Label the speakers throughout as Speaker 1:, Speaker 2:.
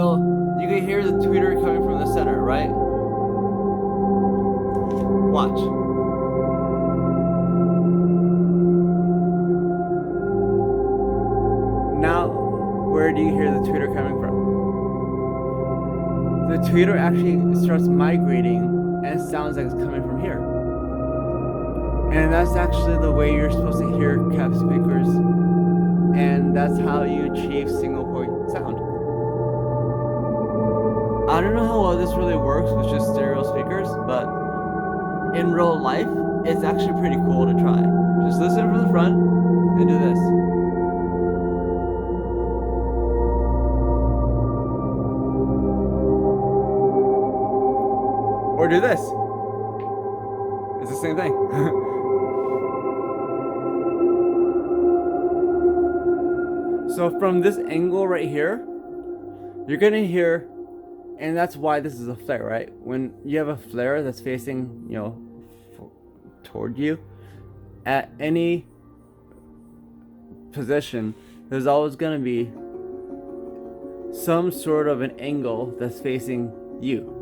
Speaker 1: So you can hear the tweeter coming from the center, right? Watch. Now, where do you hear the tweeter coming from? The tweeter actually starts migrating and sounds like it's coming from here. And that's actually the way you're supposed to hear cap speakers. And that's how you achieve single point sound. I don't know how well this really works with just stereo speakers, but in real life, it's actually pretty cool to try. Just listen from the front and do this. Or do this. It's the same thing. So from this angle right here, you're gonna hear, and that's why this is a flare, right? When you have a flare that's facing, toward you, at any position, there's always gonna be some sort of an angle that's facing you.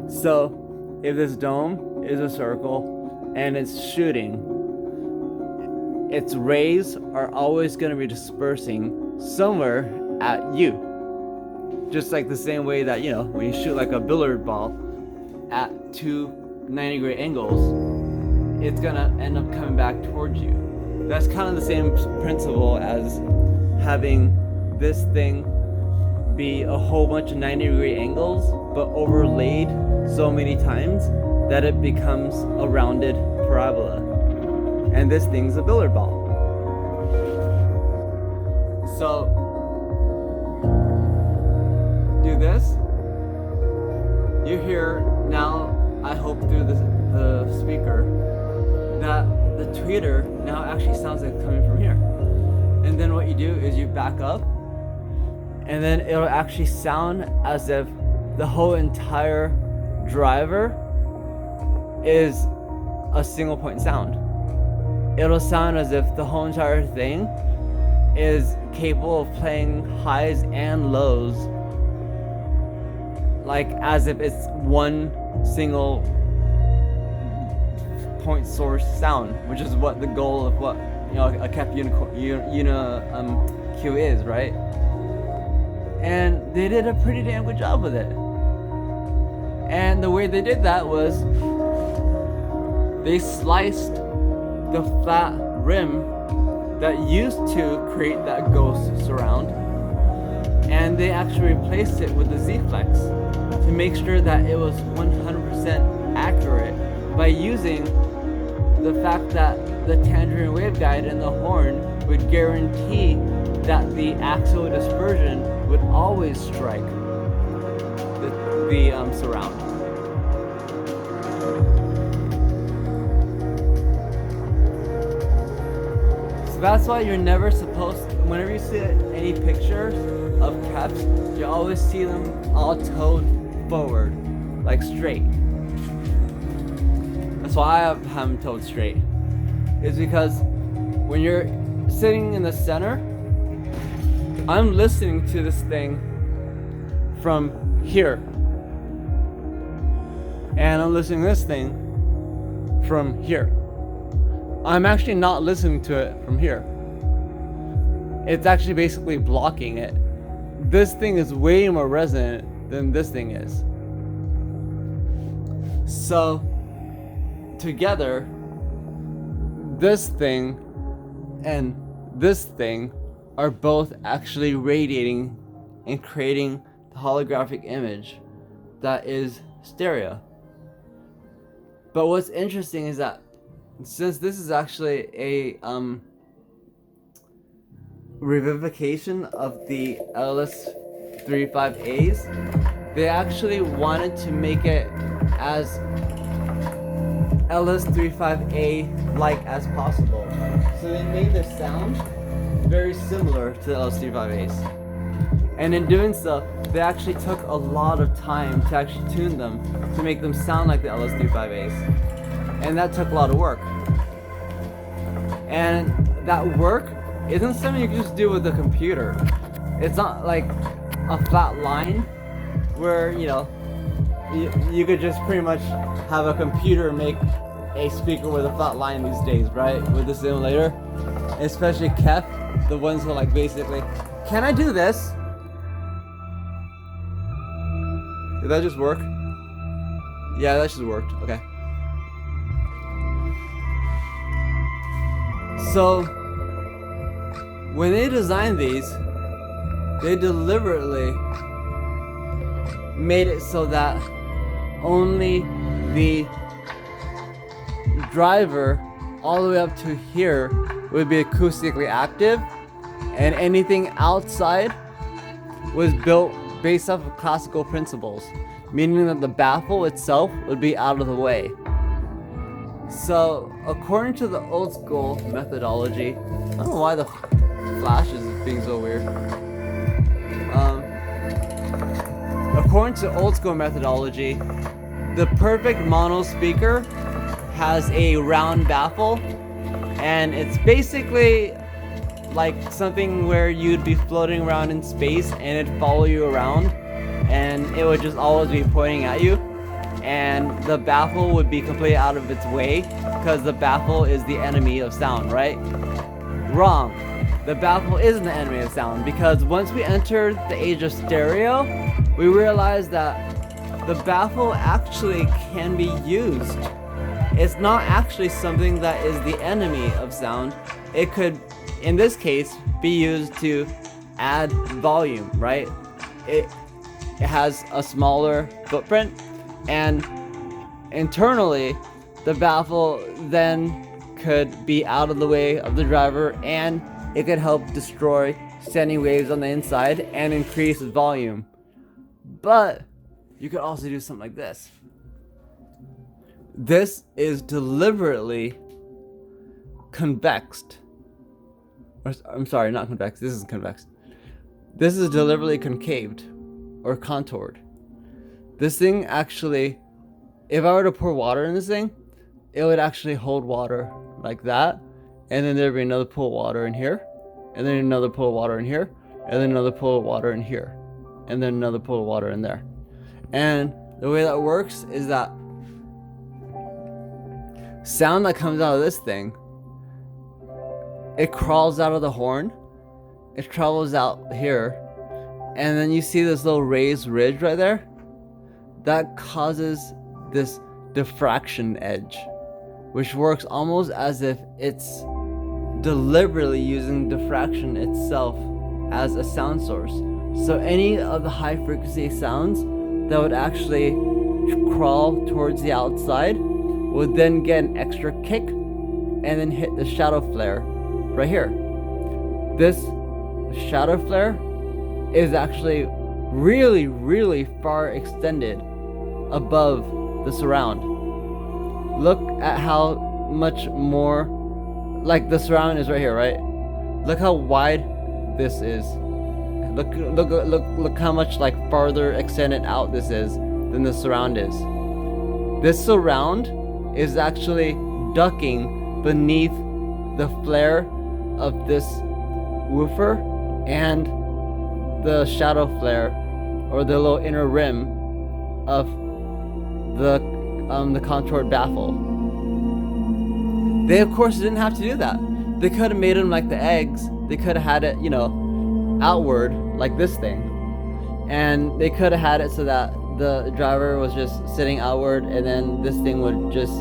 Speaker 1: So if this dome is a circle and it's shooting, its rays are always going to be dispersing somewhere at you. Just like the same way that, when you shoot like a billiard ball at two 90-degree angles, it's going to end up coming back towards you. That's kind of the same principle as having this thing be a whole bunch of 90-degree angles, but overlaid so many times that it becomes a rounded parabola. And this thing's a billiard ball. So do this. You hear now, I hope through the speaker, that the tweeter now actually sounds like coming from here. And then what you do is you back up, and then it'll actually sound as if the whole entire driver is a single point sound. It'll sound as if the whole entire thing is capable of playing highs and lows, like as if it's one single point source sound, which is what the goal of what a cap Q is, right? And they did a pretty damn good job with it. And the way they did that was they sliced the flat rim that used to create that ghost surround, and they actually replaced it with the Z-Flex to make sure that it was 100% accurate by using the fact that the tangerine waveguide and the horn would guarantee that the axial dispersion would always strike the surround. That's why you're never supposed to, whenever you see any pictures of caps, you always see them all towed forward, like straight. That's why I have them towed straight. Is because when you're sitting in the center, I'm listening to this thing from here. And I'm listening to this thing from here. I'm actually not listening to it from here. It's actually basically blocking it. This thing is way more resonant than this thing is. So, together, this thing and this thing are both actually radiating and creating the holographic image that is stereo. But what's interesting is that since this is actually a revivification of the LS35As, they actually wanted to make it as LS35A like as possible. So they made their sound very similar to the LS35As. And in doing so, they actually took a lot of time to actually tune them to make them sound like the LS35As. And that took a lot of work. And that work isn't something you can just do with a computer. It's not like a flat line where, you know, you could just pretty much have a computer make a speaker with a flat line these days, right? With the simulator. Especially Kef, the ones who like basically, can I do this? Did that just work? Yeah, that just worked. Okay. So, when they designed these, they deliberately made it so that only the driver all the way up to here would be acoustically active, and anything outside was built based off of classical principles, meaning that the baffle itself would be out of the way. So, according to the old school methodology, I don't know why the flash is being so weird. According to old school methodology, the perfect mono speaker has a round baffle, and it's basically like something where you'd be floating around in space and it'd follow you around, and it would just always be pointing at you, and the baffle would be completely out of its way because the baffle is the enemy of sound, right? Wrong. The baffle isn't the enemy of sound, because once we enter the age of stereo, we realize that the baffle actually can be used. It's not actually something that is the enemy of sound. It could, in this case, be used to add volume, right? It has a smaller footprint, and internally, the baffle then could be out of the way of the driver, and it could help destroy standing waves on the inside and increase volume. But you could also do something like this. This is deliberately convexed. I'm sorry, not convex. This isn't convex. This is deliberately concaved or contoured. This thing actually, if I were to pour water in this thing, it would actually hold water like that, and then there'd be another pool of water in here, and then another pool of water in here, and then another pool of water in here, and then another pool of water in there. And the way that works is that sound that comes out of this thing, it crawls out of the horn, it travels out here, and then you see this little raised ridge right there that causes this diffraction edge, which works almost as if it's deliberately using diffraction itself as a sound source. So any of the high frequency sounds that would actually crawl towards the outside would then get an extra kick and then hit the shadow flare right here. This shadow flare is actually really, really far extended above the surround. Look at how much more, like the surround is right here, right? Look how wide this is. Look how much like farther extended out this is than the surround is. This surround is actually ducking beneath the flare of this woofer and the shadow flare, or the little inner rim of the contoured baffle. They of course didn't have to do that. They could have made them like the eggs. They could have had it, you know, outward like this thing, and they could have had it so that the driver was just sitting outward, and then this thing would just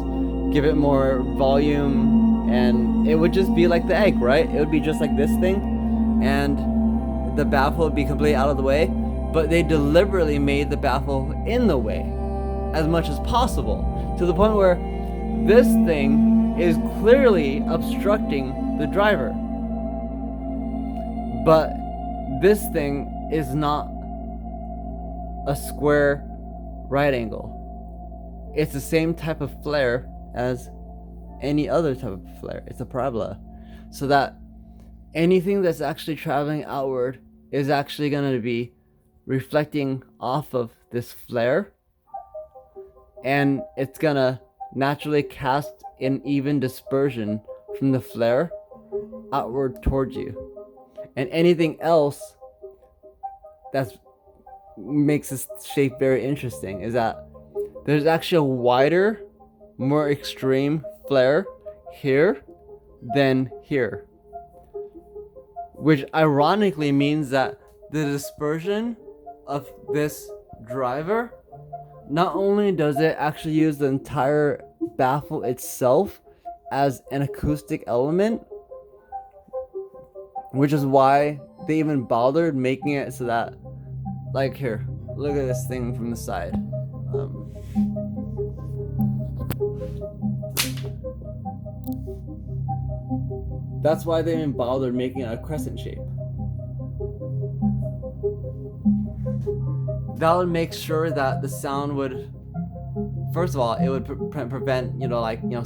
Speaker 1: give it more volume, and it would just be like the egg, right? It would be just like this thing, and the baffle would be completely out of the way. But they deliberately made the baffle in the way as much as possible, to the point where this thing is clearly obstructing the driver. But this thing is not a square right angle. It's the same type of flare as any other type of flare. It's a parabola. So that anything that's actually traveling outward is actually going to be reflecting off of this flare, and it's going to naturally cast an even dispersion from the flare outward towards you. And anything else that's makes this shape very interesting is that there's actually a wider, more extreme flare here than here, which ironically means that the dispersion of this driver, not only does it actually use the entire baffle itself as an acoustic element, which is why they even bothered making it so that, like, here, look at this thing from the side. That's why they even bothered making it a crescent shape. That would make sure that the sound would, first of all, it would prevent,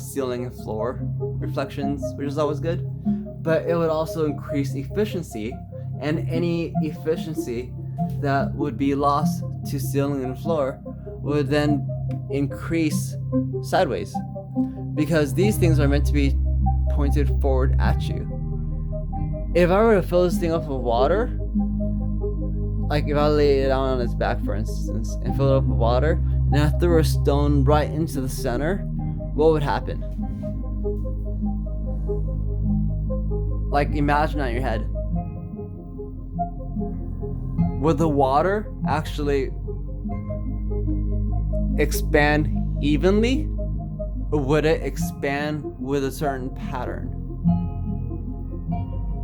Speaker 1: ceiling and floor reflections, which is always good. But it would also increase efficiency, and any efficiency that would be lost to ceiling and floor would then increase sideways, because these things are meant to be pointed forward at you. If I were to fill this thing up with water, like if I lay it down on its back, for instance, and fill it up with water, and I threw a stone right into the center, what would happen? Like, imagine on your head. Would the water actually expand evenly, or would it expand with a certain pattern?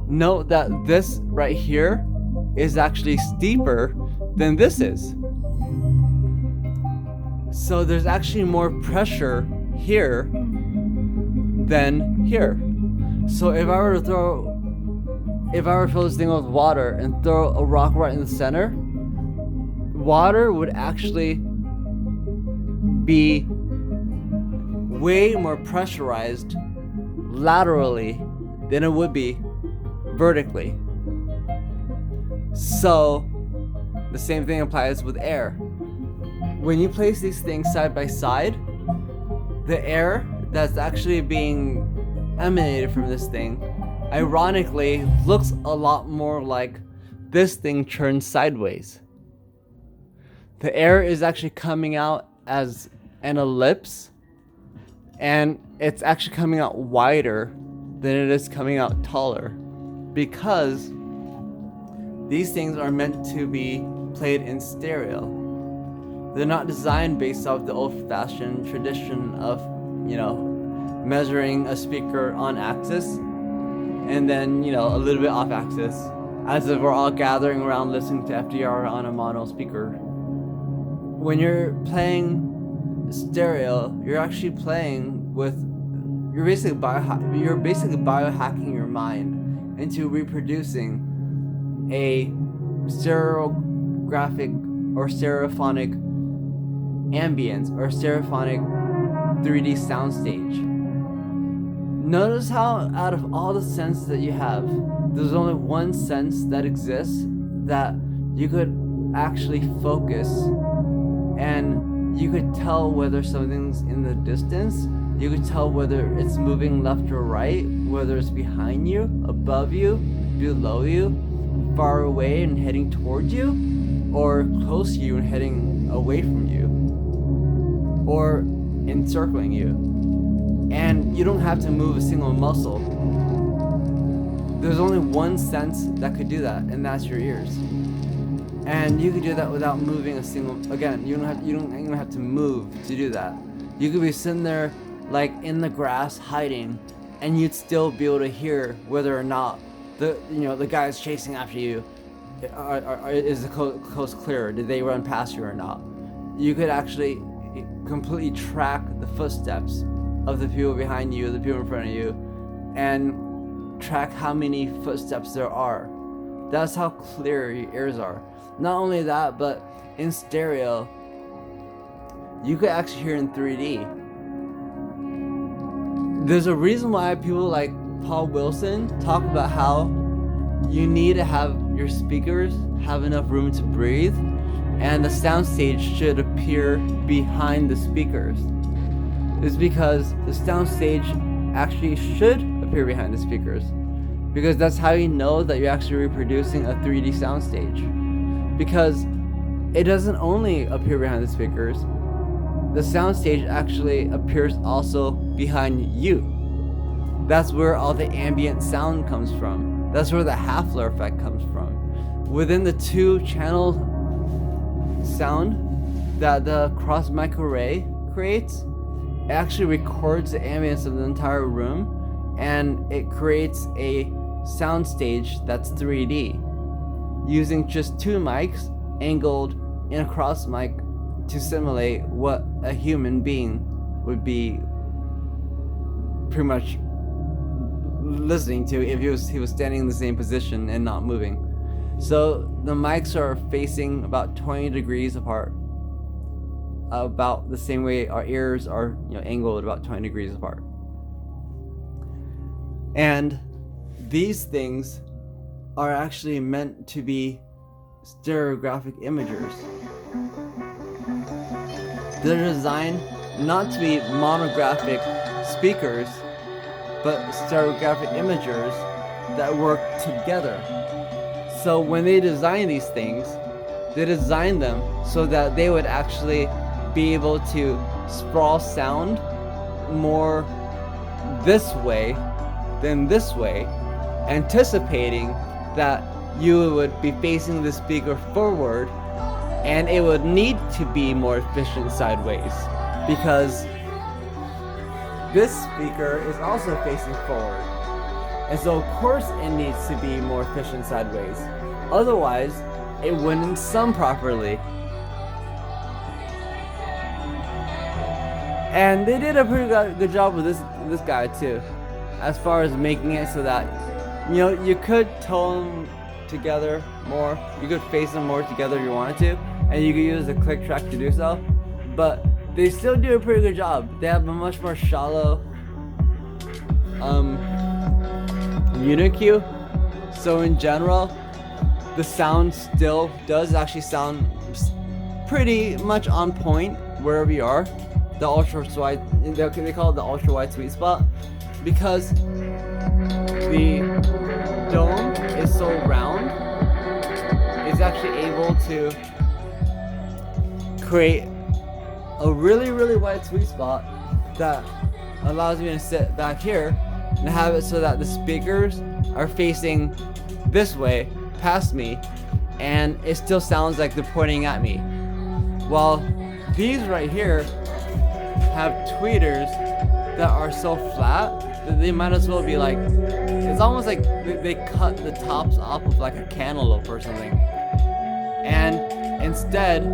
Speaker 1: Note that this right here is actually steeper than this is. So there's actually more pressure here than here. So if I were to fill this thing with water and throw a rock right in the center, water would actually be way more pressurized laterally than it would be vertically. So the same thing applies with air. When you place these things side by side, the air that's actually being emanated from this thing ironically looks a lot more like this thing turned sideways. The air is actually coming out as an ellipse, and it's actually coming out wider than it is coming out taller, because these things are meant to be played in stereo. They're not designed based off the old-fashioned tradition of, measuring a speaker on axis and then, a little bit off axis, as if we're all gathering around listening to FDR on a mono speaker. When you're playing stereo, you're actually playing with, you're basically biohacking your mind into reproducing a stereographic or stereophonic ambience or stereophonic 3D soundstage. Notice how out of all the senses that you have, there's only one sense that exists that you could actually focus, and you could tell whether something's in the distance, you could tell whether it's moving left or right, whether it's behind you, above you, below you, far away and heading towards you, or close to you and heading away from you, or encircling you. And you don't have to move a single muscle. There's only one sense that could do that, and that's your ears. And you could do that without moving a single. Again, you don't even have to move to do that. You could be sitting there, like in the grass, hiding, and you'd still be able to hear whether or not the guys chasing after you is the coast clear. Did they run past you or not? You could actually completely track the footsteps of the people behind you, the people in front of you, and track how many footsteps there are. That's how clear your ears are. Not only that, but in stereo, you could actually hear in 3D. There's a reason why people like Paul Wilson talk about how you need to have your speakers have enough room to breathe, and the soundstage should appear behind the speakers. Is because the soundstage actually should appear behind the speakers, because that's how you know that you're actually reproducing a 3D soundstage. Because it doesn't only appear behind the speakers. The soundstage actually appears also behind you. That's where all the ambient sound comes from. That's where the Hafler effect comes from. Within the 2-channel sound that the cross mic array creates, it actually records the ambience of the entire room, and it creates a soundstage that's 3D, using just 2 mics angled in a cross mic to simulate what a human being would be pretty much listening to if he was standing in the same position and not moving. So the mics are facing about 20 degrees apart, about the same way our ears are, angled about 20 degrees apart. And these things are actually meant to be stereographic imagers. They're designed not to be monographic speakers, but stereographic imagers that work together. So when they design these things, they design them so that they would actually be able to sprawl sound more this way than this way, anticipating that you would be facing the speaker forward, and it would need to be more efficient sideways because this speaker is also facing forward. And so of course it needs to be more efficient sideways. Otherwise, it wouldn't sum properly. And they did a pretty good job with this guy too, as far as making it so that you could tone together more, you could face them more together if you wanted to, and you could use the click track to do so, but they still do a pretty good job. They have a much more shallow unit cue, so in general the sound still does actually sound pretty much on point wherever you are. The ultra wide, they call it the ultra wide sweet spot, because the dome is so round, it's actually able to create a really wide sweet spot that allows me to sit back here and have it so that the speakers are facing this way past me, and it still sounds like they're pointing at me. While these right here have tweeters that are so flat that they might as well be like, it's almost like they cut the tops off of like a cantaloupe or something, and instead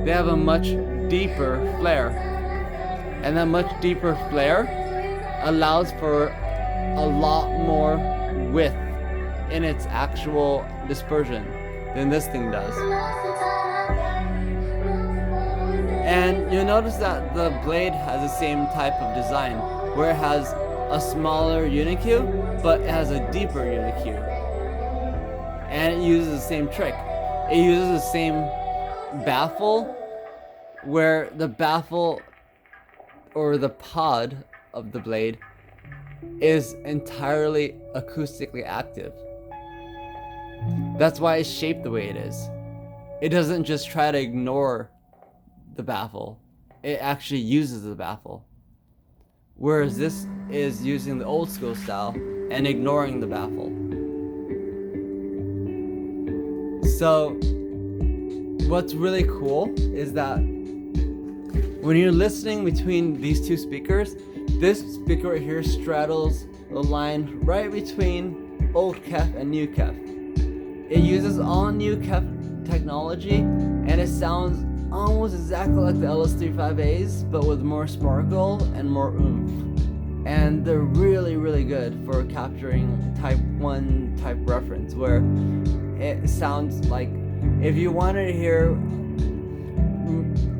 Speaker 1: they have a much deeper flare, and that much deeper flare allows for a lot more width in its actual dispersion than this thing does. And you'll notice that the blade has the same type of design, where it has a smaller unit cue, but it has a deeper unit cue. And it uses the same trick. It uses the same baffle, where the baffle or the pod of the blade is entirely acoustically active. That's why it's shaped the way it is. It doesn't just try to ignore the baffle, it actually uses the baffle. Whereas this is using the old school style and ignoring the baffle. So what's really cool is that when you're listening between these two speakers, this speaker right here straddles the line right between old KEF and new KEF. It uses all new KEF technology, and it sounds almost exactly like the LS35As, but with more sparkle and more oomph. And they're really good for capturing type 1 type reference, where it sounds like if you wanted to hear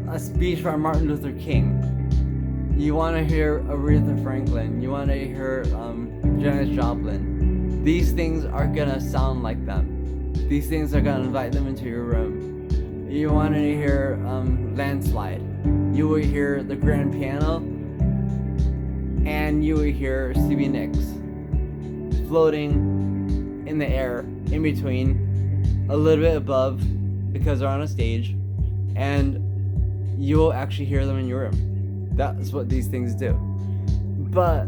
Speaker 1: a speech from Martin Luther King, you want to hear Aretha Franklin, you want to hear Janis Joplin, these things are gonna sound like them. These things are gonna invite them into your room. You want to hear Landslide, you will hear the grand piano, and you will hear Stevie Nicks floating in the air in between, a little bit above because they're on a stage, and you will actually hear them in your room. That's what these things do. But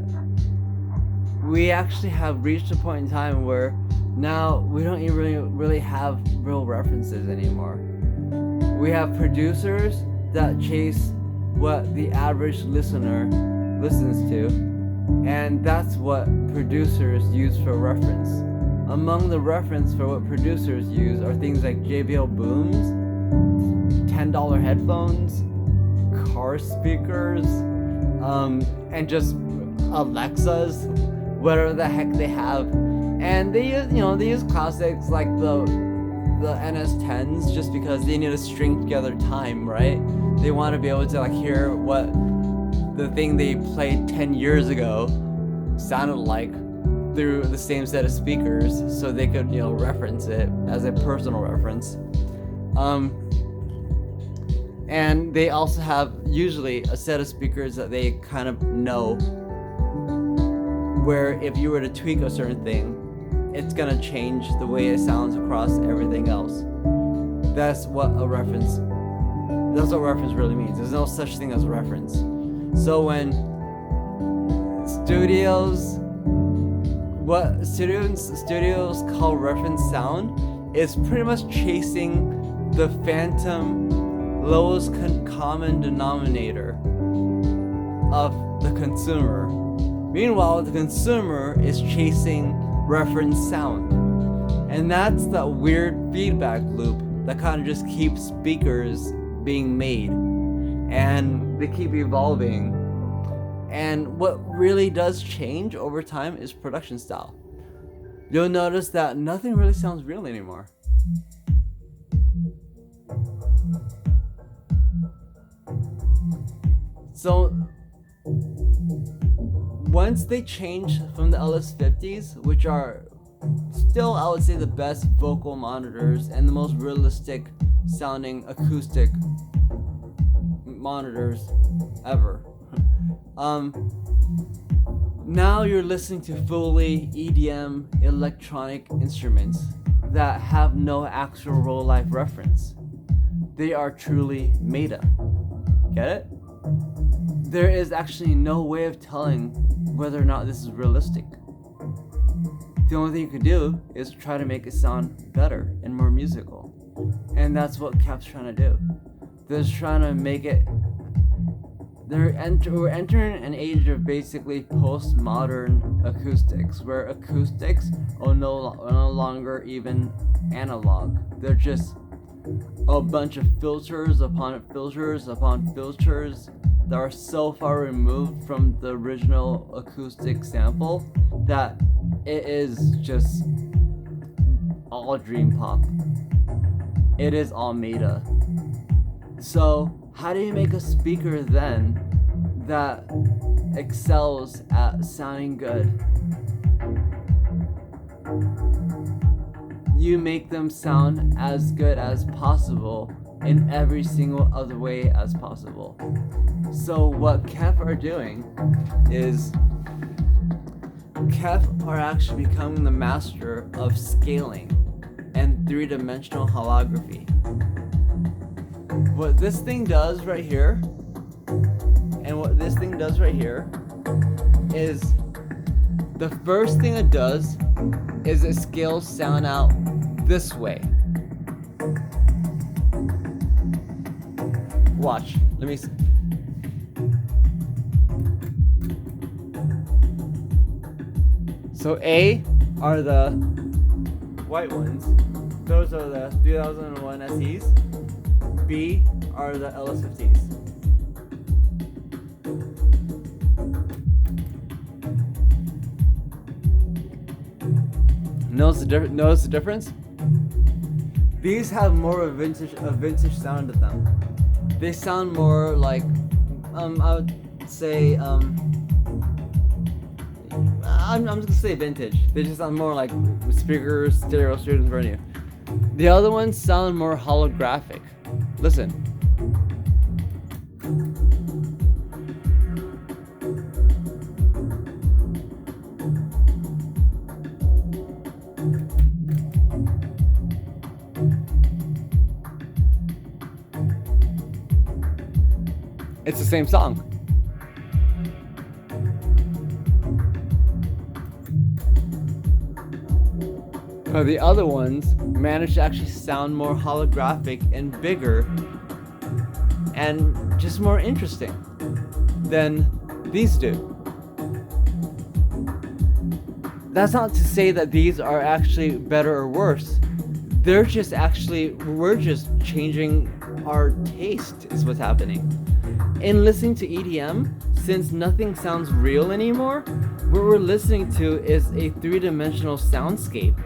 Speaker 1: we actually have reached a point in time where now we don't even really have real references anymore. We have producers that chase what the average listener listens to, and that's what producers use for reference. Among the reference for what producers use are things like JBL booms, $10 headphones, car speakers, and just Alexas, whatever the heck they have. And they use classics like the NS10s just because they need to string together time, right? They want to be able to like hear what the thing they played 10 years ago sounded like through the same set of speakers, so they could reference it as a personal reference. And they also have usually a set of speakers that they kind of know, where if you were to tweak a certain thing, it's gonna change the way it sounds across everything else. That's what reference really means. There's no such thing as reference. So when what studios call reference sound is pretty much chasing the phantom lowest common denominator of the consumer. Meanwhile, the consumer is chasing reference sound. And that's that weird feedback loop that kind of just keeps speakers being made, and they keep evolving. And what really does change over time is production style. You'll notice that nothing really sounds real anymore. So once they change from the LS50s, which are still, I would say, the best vocal monitors and the most realistic sounding acoustic monitors ever, now you're listening to fully EDM electronic instruments that have no actual real life reference. They are truly meta. Get it? There is actually no way of telling whether or not this is realistic. The only thing you can do is try to make it sound better and more musical. And that's what Cap's trying to do. They're trying to make it... We're entering an age of basically postmodern acoustics, where acoustics are no longer even analog. They're just a bunch of filters upon filters upon filters that are so far removed from the original acoustic sample that it is just all dream pop. It is all meta. So how do you make a speaker then that excels at sounding good? You make them sound as good as possible in every single other way as possible. So what Kef are doing is Kef are actually becoming the master of scaling and three-dimensional holography. What this thing does right here, and what this thing does right here, is the first thing it does is it scales sound out this way. Watch, let me see. So A are the white ones. Those are the 2001 SEs. B are the LS50s. Notice the difference? These have more of a vintage sound to them. They sound more like, I would say, I'm just gonna say vintage. They just sound more like speakers, stereo speakers in front of you. The other ones sound more holographic. Listen. it's the same song. But the other ones manage to actually sound more holographic and bigger and just more interesting than these do. That's not to say that these are actually better or worse. We're just changing our taste is what's happening. In listening to EDM, since nothing sounds real anymore, what we're listening to is a three-dimensional soundscape.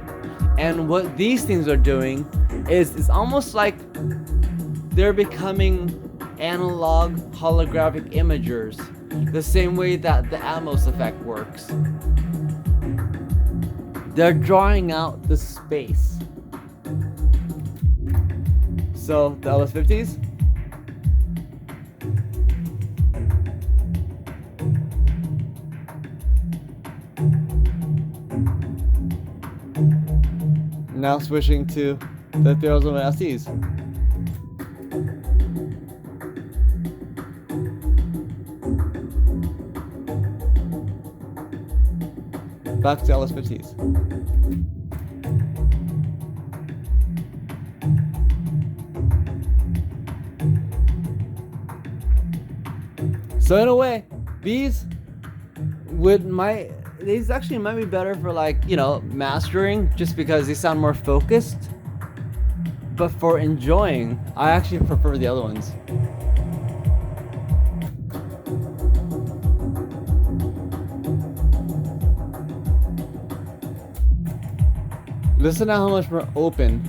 Speaker 1: And what these things are doing is it's almost like they're becoming analog holographic imagers, the same way that the Atmos effect works. They're drawing out the space. So the LS50s, now switching to the 3001 SEs. Back to LS50s. So in a way, these actually might be better for, like, you know, mastering, just because they sound more focused. But for enjoying, I actually prefer the other ones. Listen to how much more open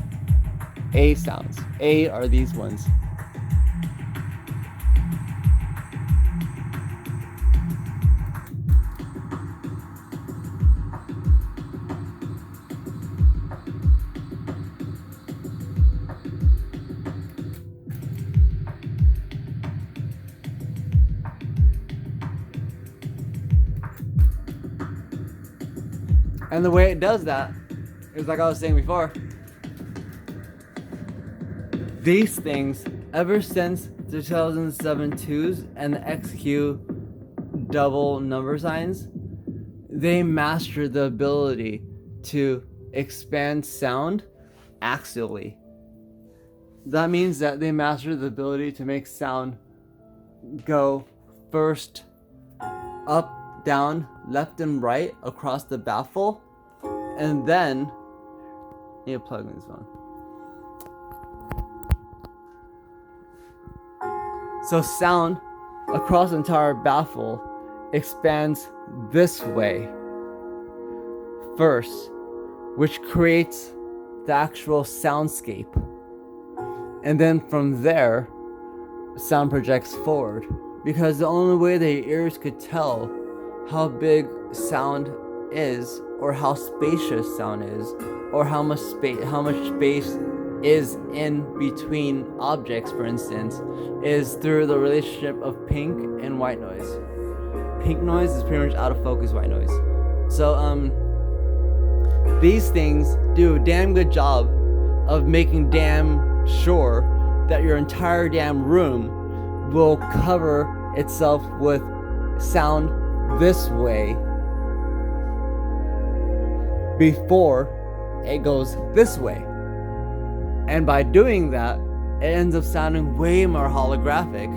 Speaker 1: A sounds. A are these ones. And the way it does that is, like I was saying before, these things, ever since the 2007 twos and the XQ double number signs, they mastered the ability to expand sound axially. That means that they mastered the ability to make sound go first up, down, left and right across the baffle, and then I need to plug in this one. So sound across the entire baffle expands this way first, which creates the actual soundscape. And then from there, sound projects forward. Because the only way the ears could tell how big sound is, or how spacious sound is, or how much space is in between objects, for instance, is through the relationship of pink and white noise. Pink noise is pretty much out of focus white noise. So these things do a damn good job of making damn sure that your entire damn room will cover itself with sound this way before it goes this way. And by doing that, it ends up sounding way more holographic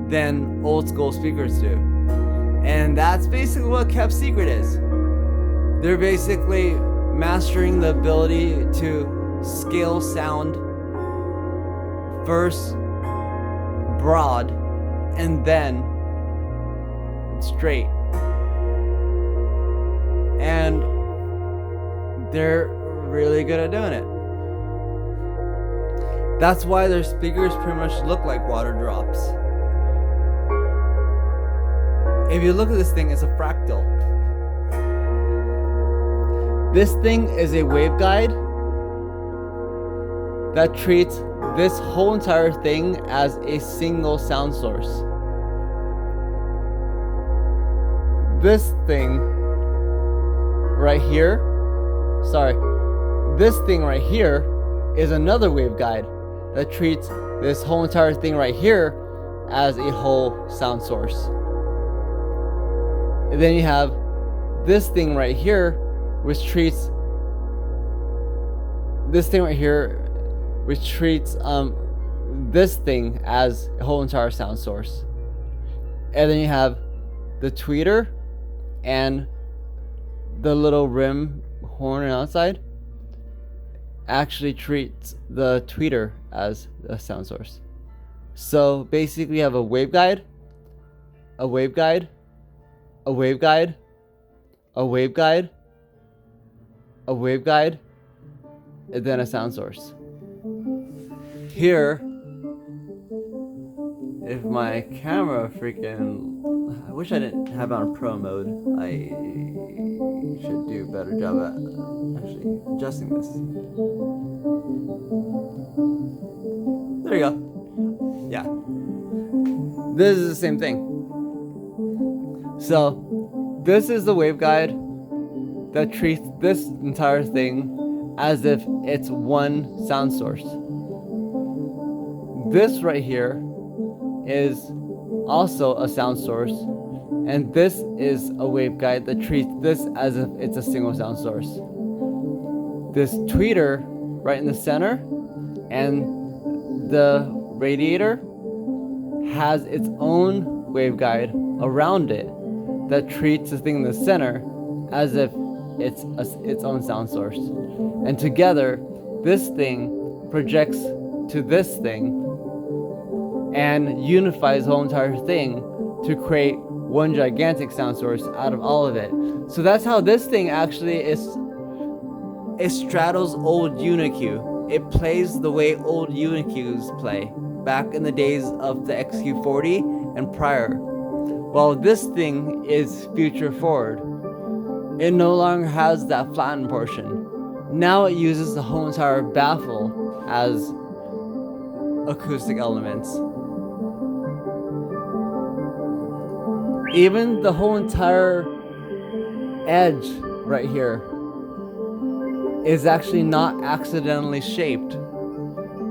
Speaker 1: than old school speakers do. And that's basically what Kept Secret is. They're basically mastering the ability to scale sound first broad and then straight. And they're really good at doing it. That's why their speakers pretty much look like water drops. If you look at this thing, it's a fractal. This thing is a waveguide that treats this whole entire thing as a single sound source. This thing right here, this thing right here is another waveguide that treats this whole entire thing right here as a whole sound source. And then you have this thing right here, which treats this thing as a whole entire sound source. And then you have the tweeter and the little rim horn on the outside actually treats the tweeter as a sound source. So basically, you have a waveguide, a waveguide, a waveguide, a waveguide, a waveguide, and then a sound source. Here, if my camera I wish I didn't have it on pro mode. I should do a better job at actually adjusting this. There you go. Yeah. This is the same thing. So, this is the waveguide that treats this entire thing as if it's one sound source. This right here is also a sound source, and this is a waveguide that treats this as if it's a single sound source. This tweeter right in the center and the radiator has its own waveguide around it that treats the thing in the center as if it's its own sound source. And together, this thing projects to this thing and unifies the whole entire thing to create one gigantic sound source out of all of it. So that's how this thing actually is. It straddles old Uniq. It plays the way old Uniqs play back in the days of the XQ40 and prior. While this thing is future forward. It no longer has that flattened portion. Now it uses the whole entire baffle as acoustic elements. Even the whole entire edge right here is actually not accidentally shaped.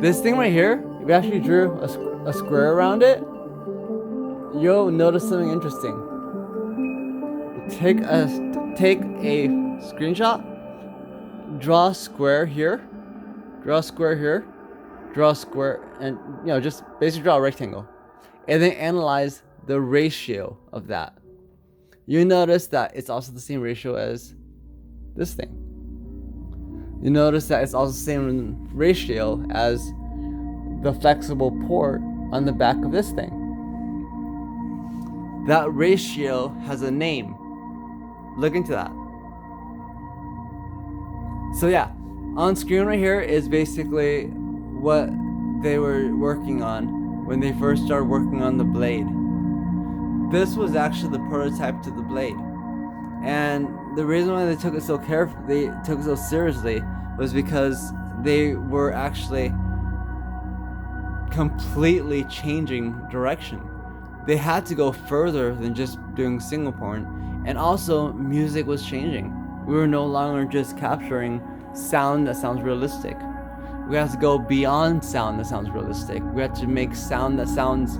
Speaker 1: This thing right here, if you actually drew a square around it, you'll notice something interesting. Take a screenshot, draw a square here, draw a square here, draw a square, and just basically draw a rectangle, and then analyze the ratio of that. You notice that it's also the same ratio as this thing. You notice that it's also the same ratio as the flexible port on the back of this thing. That ratio has a name. Look into that. So yeah, on screen right here is basically what they were working on when they first started working on the blade. This was actually the prototype to the blade, and the reason why they took it so seriously was because they were actually completely changing direction. They had to go further than just doing single point, and also music was changing. We were no longer just capturing sound that sounds realistic. We had to go beyond sound that sounds realistic. We had to make sound that sounds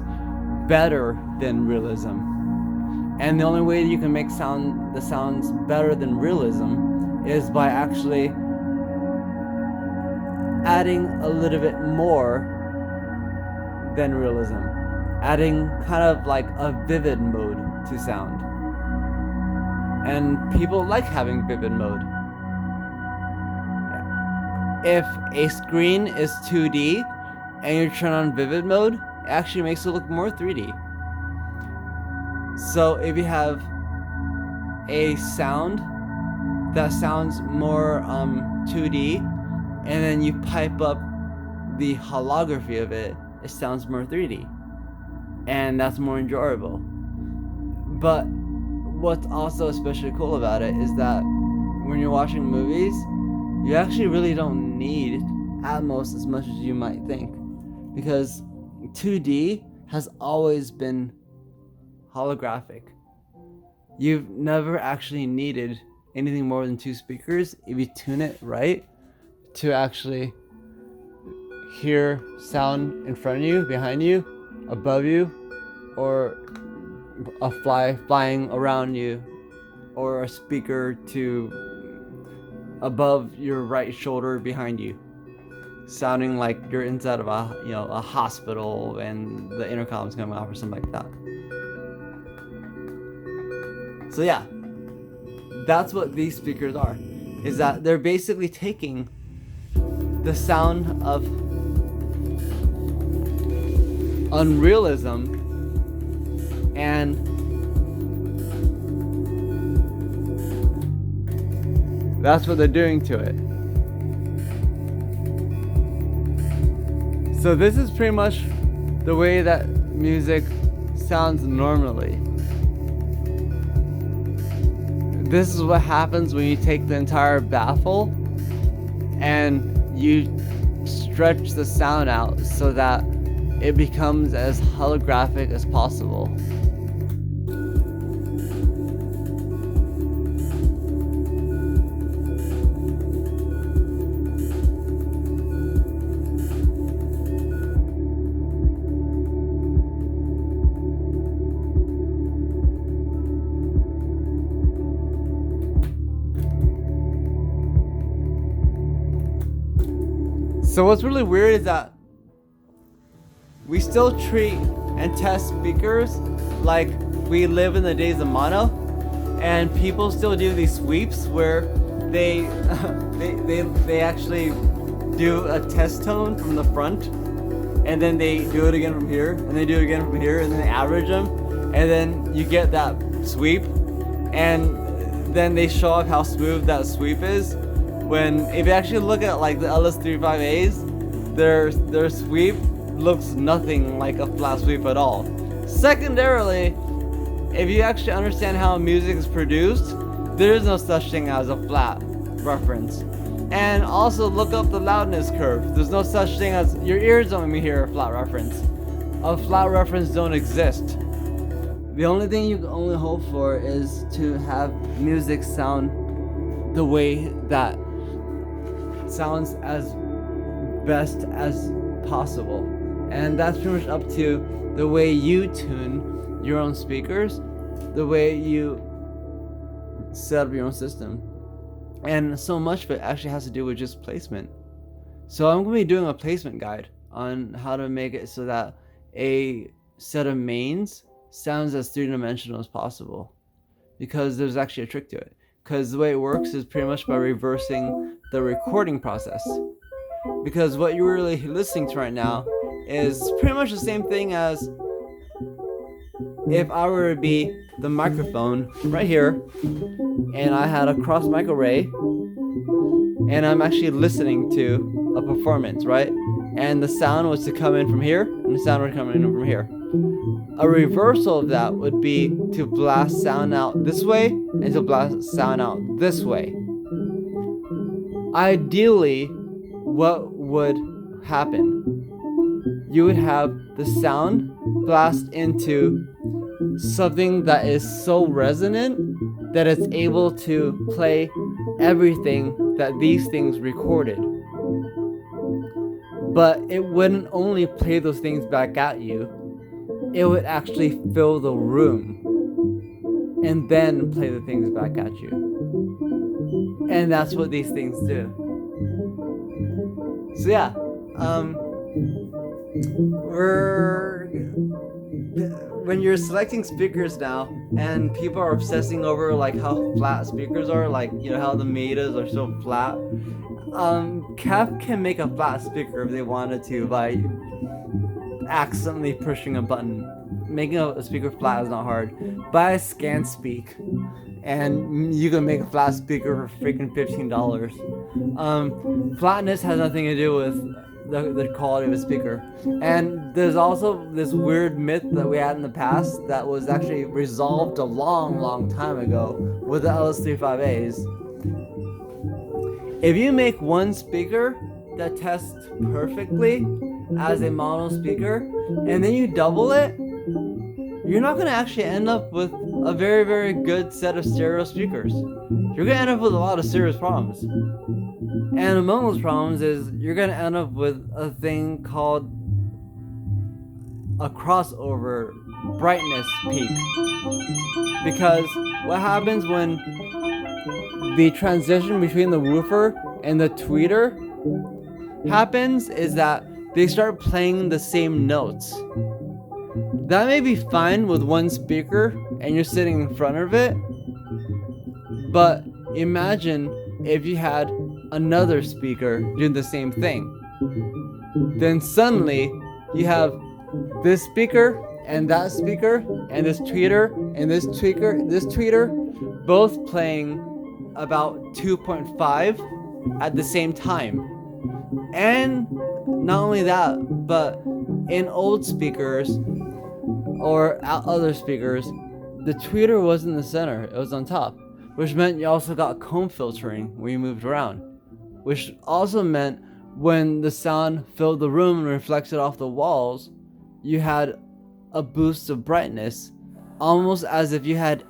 Speaker 1: better than realism. And the only way that you can make sound that sounds better than realism is by actually adding a little bit more than realism. Adding kind of like a vivid mode to sound. And people like having vivid mode. If a screen is 2D and you turn on vivid mode, it actually makes it look more 3D. So if you have a sound that sounds more 2D, and then you pipe up the holography of it, it sounds more 3D. And that's more enjoyable. But what's also especially cool about it is that when you're watching movies, you actually really don't need Atmos as much as you might think, because 2D has always been holographic. You've never actually needed anything more than 2 speakers if you tune it right to actually hear sound in front of you, behind you, above you, or a fly flying around you, or a speaker to above your right shoulder behind you, sounding like you're inside of a hospital and the intercom's coming off or something like that. So yeah, that's what these speakers are. Is that they're basically taking the sound of unrealism and that's what they're doing to it. So this is pretty much the way that music sounds normally. This is what happens when you take the entire baffle and you stretch the sound out so that it becomes as holographic as possible. So what's really weird is that we still treat and test speakers like we live in the days of mono, and people still do these sweeps where they they actually do a test tone from the front, and then they do it again from here, and they do it again from here, and then they average them, and then you get that sweep, and then they show off how smooth that sweep is. When if you actually look at like the LS35As, their sweep looks nothing like a flat sweep at all. Secondarily, if you actually understand how music is produced, there is no such thing as a flat reference. And also look up the loudness curve. There's no such thing as, your ears don't even hear a flat reference. A flat reference don't exist. The only thing you can only hope for is to have music sound the way that sounds as best as possible. And that's pretty much up to the way you tune your own speakers, the way you set up your own system. And so much of it actually has to do with just placement. So I'm going to be doing a placement guide on how to make it so that a set of mains sounds as three-dimensional as possible. Because there's actually a trick to it. Because the way it works is pretty much by reversing the recording process. Because what you're really listening to right now is pretty much the same thing as if I were to be the microphone right here, and I had a cross mic array, and I'm actually listening to a performance, right? And the sound was to come in from here, and the sound would come in from here. A reversal of that would be to blast sound out this way and to blast sound out this way. Ideally, what would happen? You would have the sound blast into something that is so resonant that it's able to play everything that these things recorded. But it wouldn't only play those things back at you, it would actually fill the room and then play the things back at you. And that's what these things do. So yeah, when you're selecting speakers now, and people are obsessing over like how flat speakers are, like, you know, how the Metas are so flat. Cap can make a flat speaker if they wanted to by accidentally pushing a button. Making a speaker flat is not hard. Buy a ScanSpeak, and you can make a flat speaker for freaking $15. Flatness has nothing to do with the quality of a speaker. And there's also this weird myth that we had in the past that was actually resolved a long time ago with the LS35As. If you make one speaker that tests perfectly as a mono speaker, and then you double it, you're not going to actually end up with a very good set of stereo speakers. You're going to end up with a lot of serious problems. And among those problems is you're going to end up with a thing called a crossover brightness peak. Because what happens when the transition between the woofer and the tweeter happens is that they start playing the same notes. That may be fine with one speaker and you're sitting in front of it, but imagine if you had another speaker doing the same thing. Then suddenly you have this speaker and that speaker and this tweeter and this tweeter both playing about 2.5 at the same time. And not only that, but in old speakers or other speakers, the tweeter wasn't in the center, it was on top, which meant you also got comb filtering when you moved around, which also meant when the sound filled the room and reflected off the walls, you had a boost of brightness, almost as if you had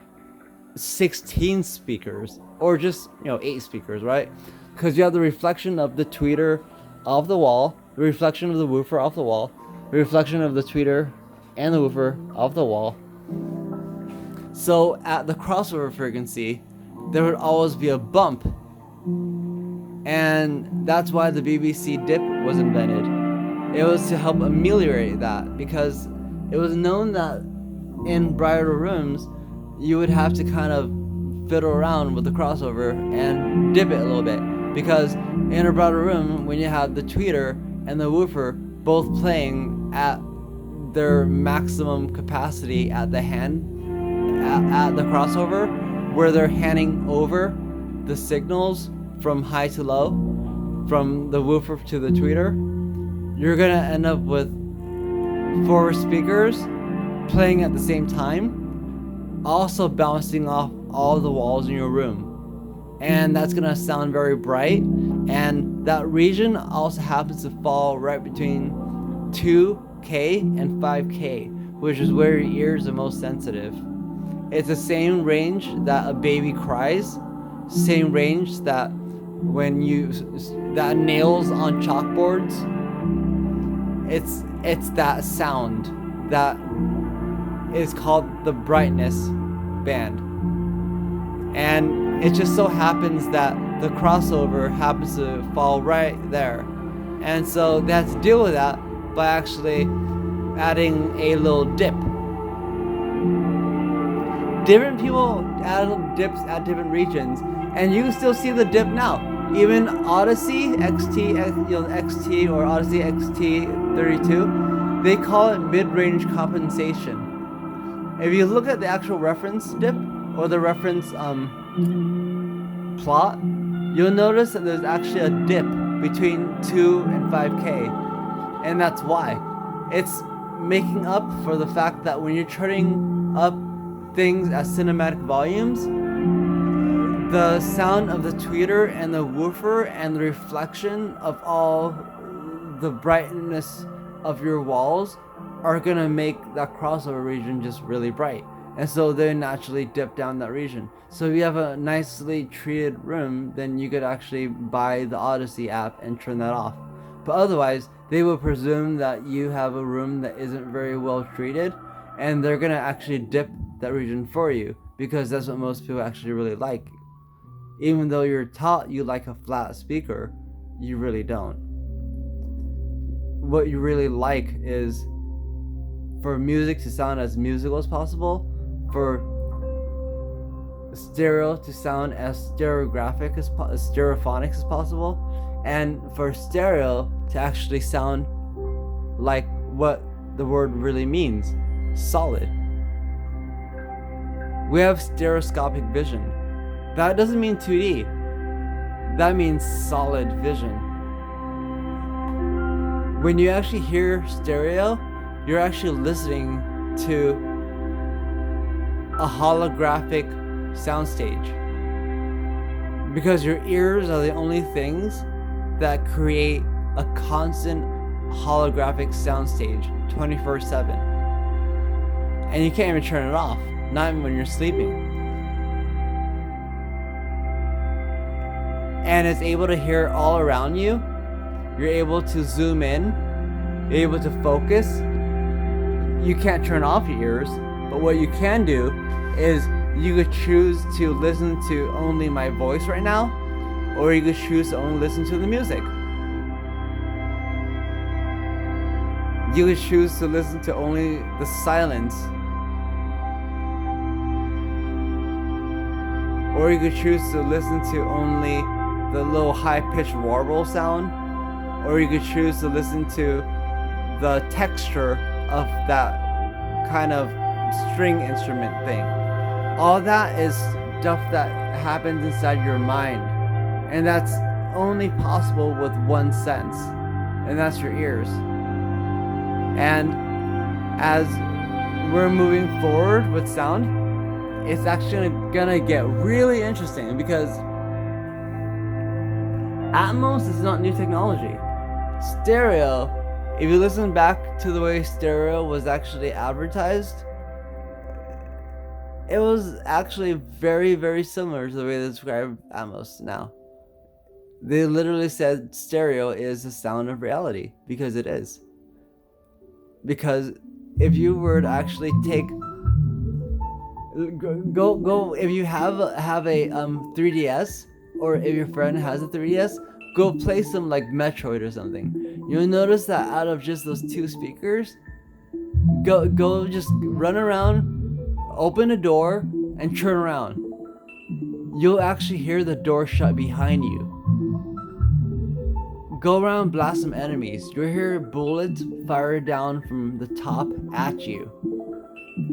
Speaker 1: 16 speakers, or just 8 speakers, right? Because you have the reflection of the tweeter off the wall, the reflection of the woofer off the wall, the reflection of the tweeter and the woofer off the wall. So at the crossover frequency, there would always be a bump, and that's why the BBC dip was invented. It was to help ameliorate that, because it was known that in brighter rooms you would have to kind of fiddle around with the crossover and dip it a little bit, because in a brighter room, when you have the tweeter and the woofer both playing at their maximum capacity at the crossover, where they're handing over the signals from high to low, from the woofer to the tweeter, you're gonna end up with 4 speakers playing at the same time, also bouncing off all the walls in your room. And that's gonna sound very bright, and that region also happens to fall right between 2K and 5K, which is where your ears are most sensitive. It's the same range that a baby cries, same range that when that nails on chalkboards. It's that sound that is called the brightness band. And it just so happens that the crossover happens to fall right there. And so they had to deal with that by actually adding a little dip. Different people add dips at different regions, and you can still see the dip now. Even Odyssey XT or Odyssey XT32, they call it mid-range compensation. If you look at the actual reference dip or the reference plot, you'll notice that there's actually a dip between 2 and 5K, and that's why. It's making up for the fact that when you're turning up things at cinematic volumes, the sound of the tweeter and the woofer and the reflection of all the brightness of your walls are gonna make that crossover region just really bright. And so they naturally dip down that region. So if you have a nicely treated room, then you could actually buy the Odyssey app and turn that off. But otherwise, they will presume that you have a room that isn't very well treated, and they're gonna actually dip that region for you, because that's what most people actually really like. Even though you're taught you like a flat speaker, you really don't. What you really like is for music to sound as musical as possible, for stereo to sound as stereophonic as possible, and for stereo to actually sound like what the word really means, solid. We have stereoscopic vision. That doesn't mean 2D. That means solid vision. When you actually hear stereo, you're actually listening to a holographic soundstage. Because your ears are the only things that create a constant holographic soundstage 24/7. And you can't even turn it off, not even when you're sleeping. And it's able to hear all around you. You're able to zoom in, you're able to focus, you can't turn off your ears, but what you can do is you could choose to listen to only my voice right now, or you could choose to only listen to the music. You could choose to listen to only the silence, or you could choose to listen to only the little high-pitched warble sound, or you could choose to listen to the texture of that kind of string instrument thing. All that is stuff that happens inside your mind, and that's only possible with one sense, and that's your ears. And as we're moving forward with sound, it's actually gonna get really interesting, because Atmos is not new technology. Stereo, if you listen back to the way stereo was actually advertised, it was actually very, very similar to the way they describe Atmos now. They literally said stereo is the sound of reality, because it is. Because if you were to actually take go if you have a 3DS, or if your friend has a 3DS, go play some like Metroid or something. You'll notice that out of just those two speakers, go just run around, open a door, and turn around. You'll actually hear the door shut behind you. Go around, blast some enemies. You'll hear bullets fire down from the top at you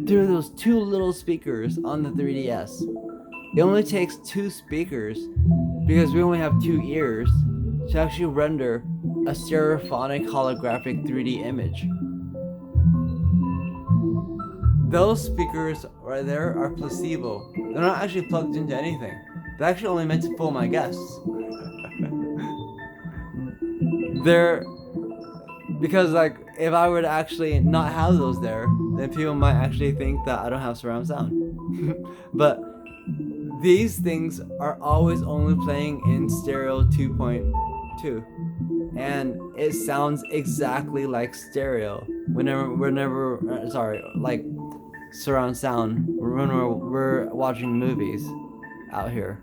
Speaker 1: through those two little speakers on the 3DS. It only takes two speakers, because we only have two ears, to actually render a stereophonic holographic 3D image. Those speakers right there are placebo. They're not actually plugged into anything. They're actually only meant to fool my guests. They're, because like, if I were to actually not have those there, then people might actually think that I don't have surround sound. But these things are always only playing in stereo 2.2, and it sounds exactly like stereo like surround sound when we're watching movies out here.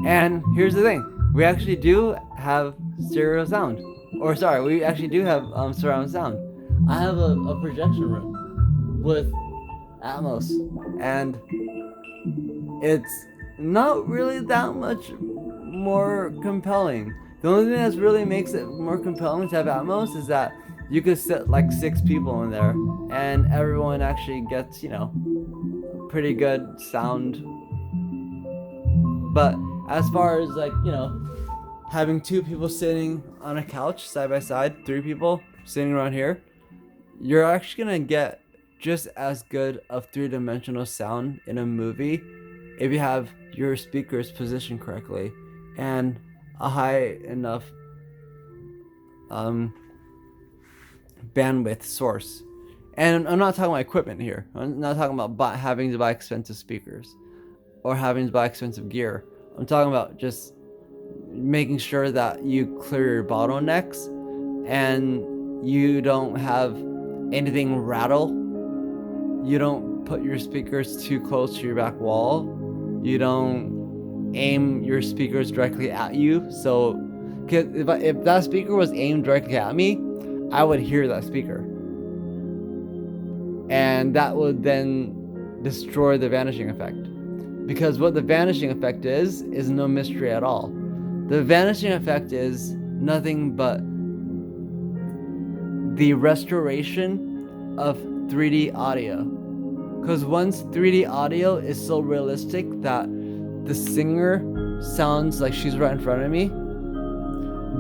Speaker 1: And here's the thing, we actually do have stereo sound, we actually do have surround sound. I have a projection room with Atmos, and it's not really that much more compelling. The only thing that really makes it more compelling to have Atmos is that you could sit like 6 people in there, and everyone actually gets, pretty good sound. But as far as like, having 2 people sitting on a couch side by side, 3 people sitting around here, you're actually gonna get just as good of 3-dimensional sound in a movie if you have your speakers positioned correctly and a high enough bandwidth source. And I'm not talking about equipment here. I'm not talking about having to buy expensive speakers or having to buy expensive gear. I'm talking about just making sure that you clear your bottlenecks and you don't have anything rattle. You don't put your speakers too close to your back wall. You don't aim your speakers directly at you. So if that speaker was aimed directly at me, I would hear that speaker. And that would then destroy the vanishing effect. Because what the vanishing effect is no mystery at all. The vanishing effect is nothing but the restoration of 3D audio. Because once 3D audio is so realistic that the singer sounds like she's right in front of me,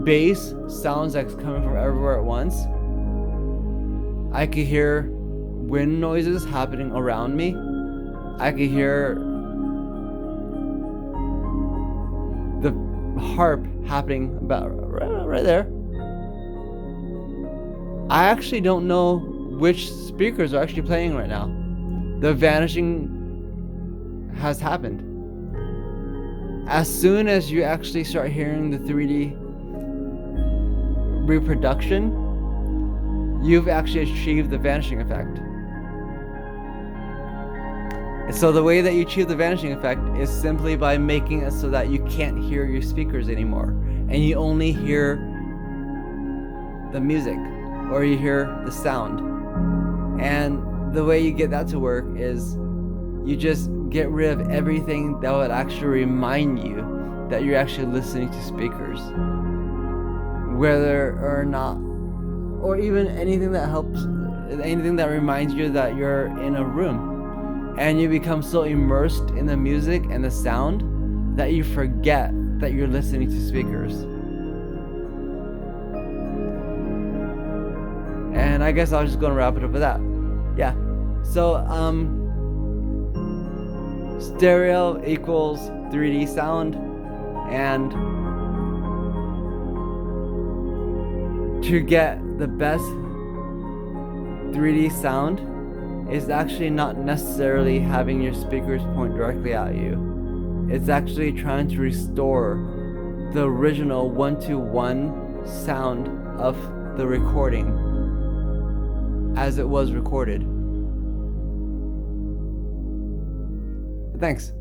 Speaker 1: bass sounds like it's coming from everywhere at once, I could hear wind noises happening around me, I could hear the harp happening about right there. I actually don't know which speakers are actually playing right now. The vanishing has happened. As soon as you actually start hearing the 3D reproduction, you've actually achieved the vanishing effect. So the way that you achieve the vanishing effect is simply by making it so that you can't hear your speakers anymore, and you only hear the music, or you hear the sound. And the way you get that to work is you just get rid of everything that would actually remind you that you're actually listening to speakers, whether or not, or even anything that helps, anything that reminds you that you're in a room. And you become so immersed in the music and the sound that you forget that you're listening to speakers. And I guess I'll just go and wrap it up with that. Yeah. So, stereo equals 3D sound, and to get the best 3D sound is actually not necessarily having your speakers point directly at you. It's actually trying to restore the original 1-to-1 sound of the recording as it was recorded. Thanks.